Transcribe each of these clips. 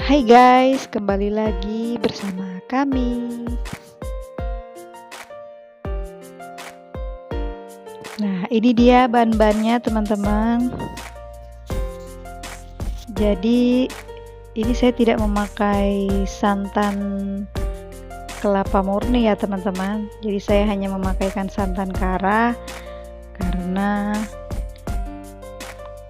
Hai guys, kembali lagi bersama kami. Nah, ini dia bahan-bahannya teman-teman. Jadi, ini saya tidak memakai santan kelapa murni ya teman-teman. Jadi saya hanya memakaikan santan kara karena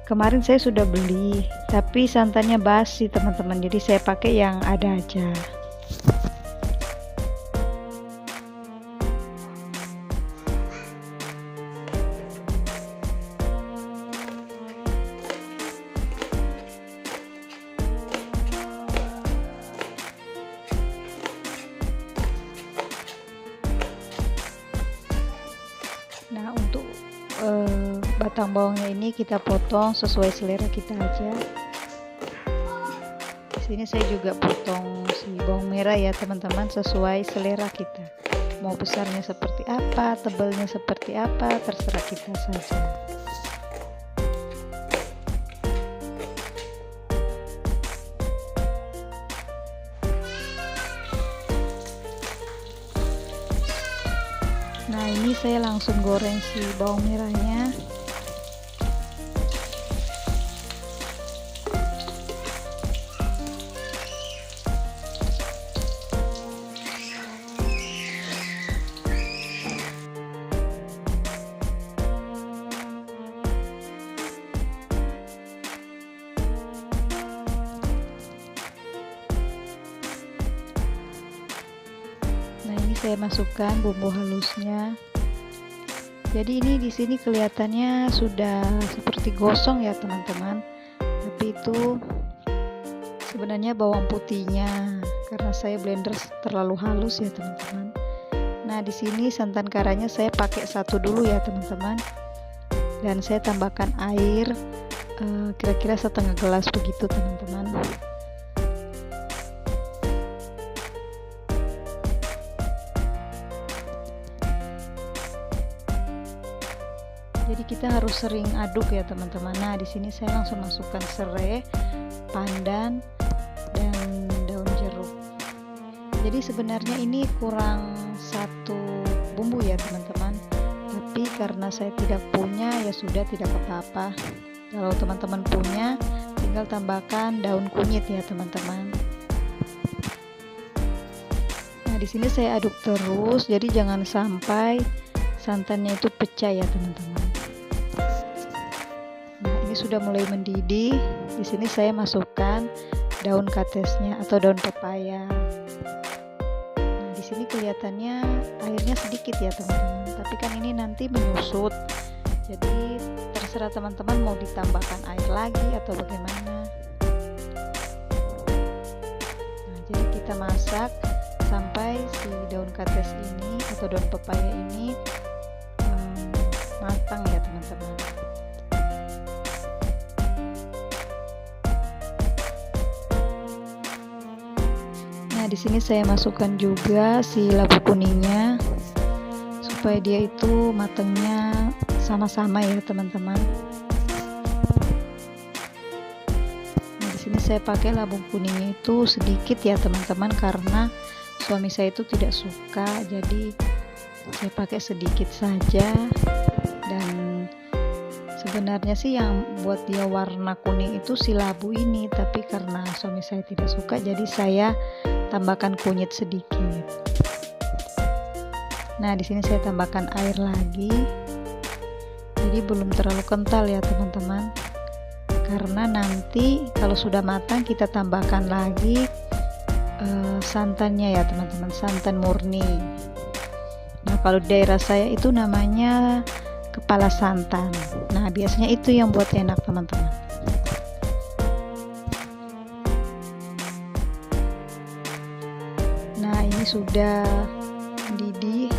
kemarin saya sudah beli, tapi santannya basi teman-teman. Jadi saya pakai yang ada aja. Nah, untuk batang bawangnya ini kita potong sesuai selera kita aja. Di sini saya juga potong si bawang merah ya teman-teman, sesuai selera kita. Mau besarnya seperti apa, tebalnya seperti apa, terserah kita saja. Nah, ini saya langsung goreng si bawang merahnya. Nah, ini saya masukkan bumbu halusnya. Jadi ini di sini kelihatannya sudah seperti gosong ya teman-teman. Tapi itu sebenarnya bawang putihnya, karena saya blender terlalu halus ya teman-teman. Nah, di sini santan karanya saya pakai satu dulu ya teman-teman. Dan saya tambahkan air kira-kira setengah gelas begitu teman-teman. Jadi kita harus sering aduk ya teman-teman. Nah, di sini saya langsung masukkan serai, pandan, dan daun jeruk. Jadi sebenarnya ini kurang satu bumbu ya teman-teman. Tapi karena saya tidak punya, ya sudah, tidak apa-apa. Kalau teman-teman punya, tinggal tambahkan daun kunyit ya teman-teman. Nah, di sini saya aduk terus, jadi jangan sampai santannya itu pecah ya teman-teman. Nah, ini sudah mulai mendidih. Di sini saya masukkan daun katesnya atau daun pepaya. Nah, di sini kelihatannya airnya sedikit ya teman-teman, tapi kan ini nanti menyusut. Jadi terserah teman-teman mau ditambahkan air lagi atau bagaimana. Nah, jadi kita masak sampai si daun kates ini atau daun pepaya ini matang ya teman-teman. Nah, di sini saya masukkan juga si labu kuningnya supaya dia itu matangnya sama-sama ya teman-teman. Nah, di sini saya pakai labu kuningnya itu sedikit ya teman-teman, karena suami saya itu tidak suka, jadi saya pakai sedikit saja. Dan sebenarnya sih yang buat dia warna kuning itu si labu ini, tapi karena suami saya tidak suka, jadi saya tambahkan kunyit sedikit. Nah, di sini saya tambahkan air lagi. Jadi belum terlalu kental ya teman-teman. Karena nanti kalau sudah matang kita tambahkan lagi santannya ya teman-teman, santan murni. Nah, kalau di daerah saya itu namanya kepala santan. Nah, biasanya itu yang buat enak teman-teman. Nah, ini sudah mendidih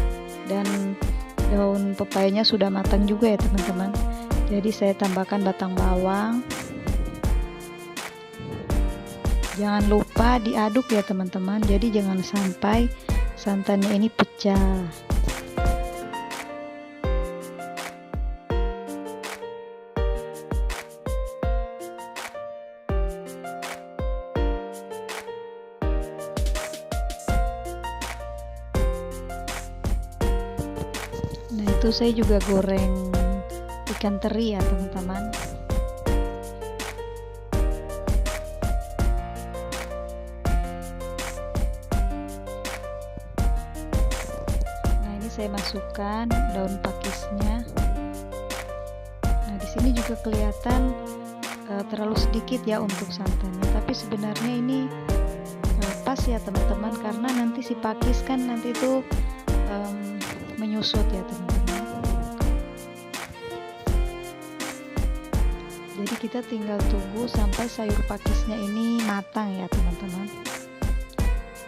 dan daun pepayanya sudah matang juga ya teman-teman. Jadi saya tambahkan batang bawang. Jangan lupa diaduk ya teman-teman. Jadi jangan sampai santannya ini pecah. itu saya juga goreng ikan teri ya teman-teman. Nah, ini saya masukkan daun pakisnya. Nah, di sini juga kelihatan terlalu sedikit ya untuk santannya, tapi sebenarnya ini pas ya teman-teman, karena nanti si pakis kan nanti itu menyusut ya teman-teman. Jadi kita tinggal tunggu sampai sayur pakisnya ini matang ya teman-teman.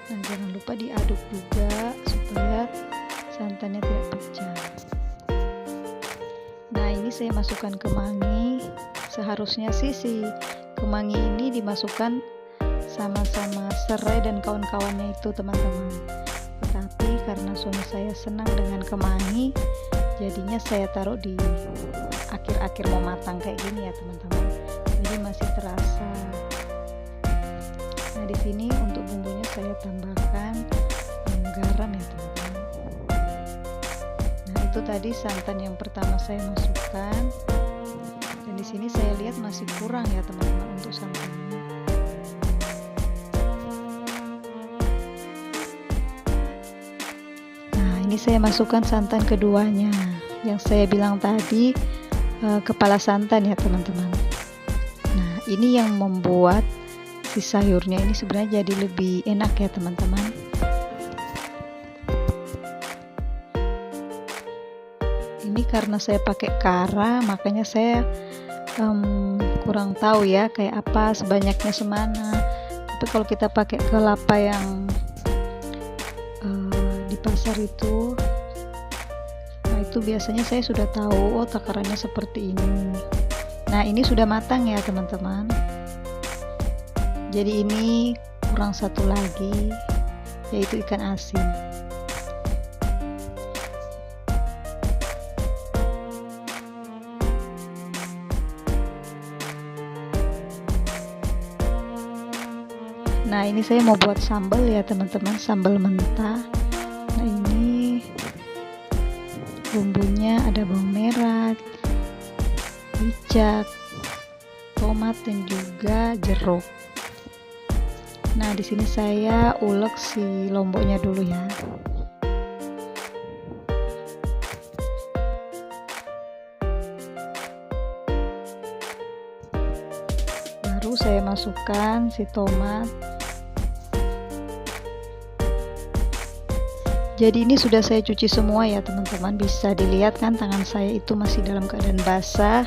Nah, jangan lupa diaduk juga supaya santannya tidak pecah. Nah, ini saya masukkan kemangi. Seharusnya sih si kemangi ini dimasukkan sama-sama serai dan kawan-kawannya itu teman-teman. Tetapi karena suami saya senang dengan kemangi, jadinya saya taruh di akhir-akhir mau matang kayak gini ya teman-teman. Jadi masih terasa. Nah, di sini untuk bumbunya saya tambahkan garam ya teman-teman. Nah, itu tadi santan yang pertama saya masukkan. Dan di sini saya lihat masih kurang ya teman-teman untuk santannya. Nah, ini saya masukkan santan keduanya. Yang saya bilang tadi kepala santan ya teman-teman. Nah, ini yang membuat si sayurnya ini sebenarnya jadi lebih enak ya teman-teman. Ini karena saya pakai kara, makanya saya kurang tahu ya kayak apa sebanyaknya semana. Tapi kalau kita pakai kelapa yang di pasar itu, nah itu biasanya saya sudah tahu, oh takarannya seperti ini. Nah, ini sudah matang ya teman-teman. Jadi ini kurang satu lagi, yaitu ikan asin. Nah, ini saya mau buat sambal ya teman-teman, sambal mentah. Nah, ini bumbunya ada bawang merah, merica, tomat dan juga jeruk. Nah, di sini saya ulek si lomboknya dulu ya. Baru saya masukkan si tomat. Jadi ini sudah saya cuci semua ya teman-teman, bisa dilihat kan tangan saya itu masih dalam keadaan basah.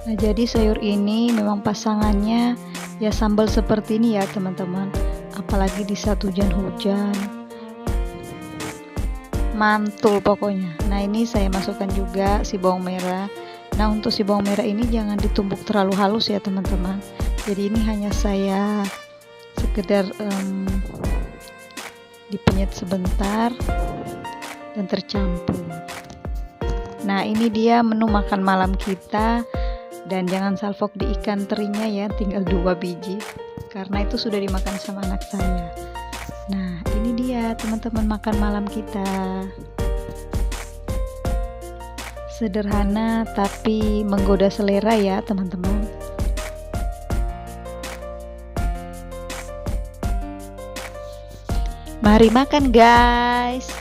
Nah, jadi sayur ini memang pasangannya ya sambal seperti ini ya teman-teman, apalagi di saat hujan-hujan. Mantul pokoknya. Nah, ini saya masukkan juga si bawang merah. Nah, untuk si bawang merah ini jangan ditumbuk terlalu halus ya teman-teman. Jadi ini hanya saya sekedar dipenyet sebentar dan tercampur. Nah, ini dia menu makan malam kita. Dan jangan salfok di ikan terinya ya, tinggal 2 biji karena itu sudah dimakan sama anak saya. Nah, ini dia teman-teman makan malam kita. Sederhana tapi menggoda selera ya teman-teman. Mari makan guys.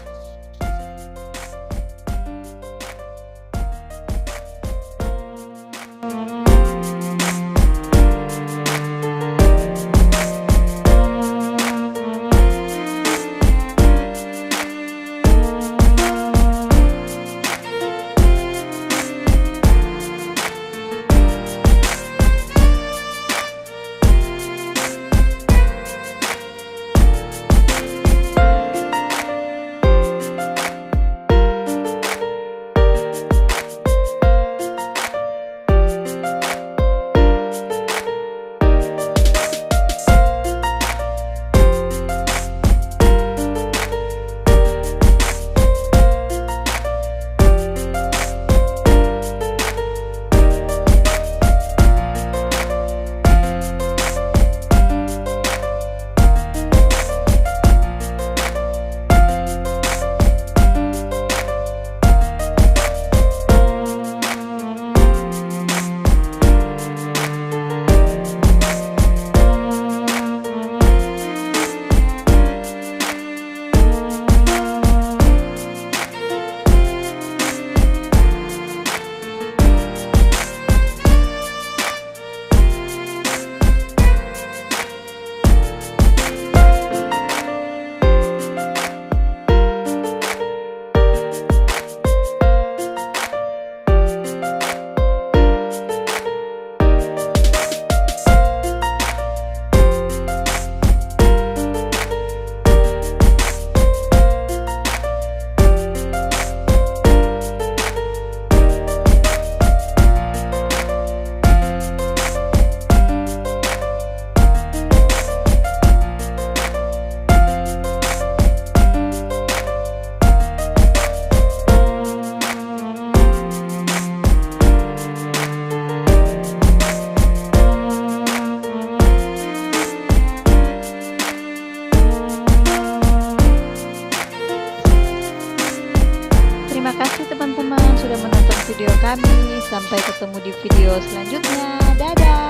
kami. Sampai ketemu di video selanjutnya. Dadah.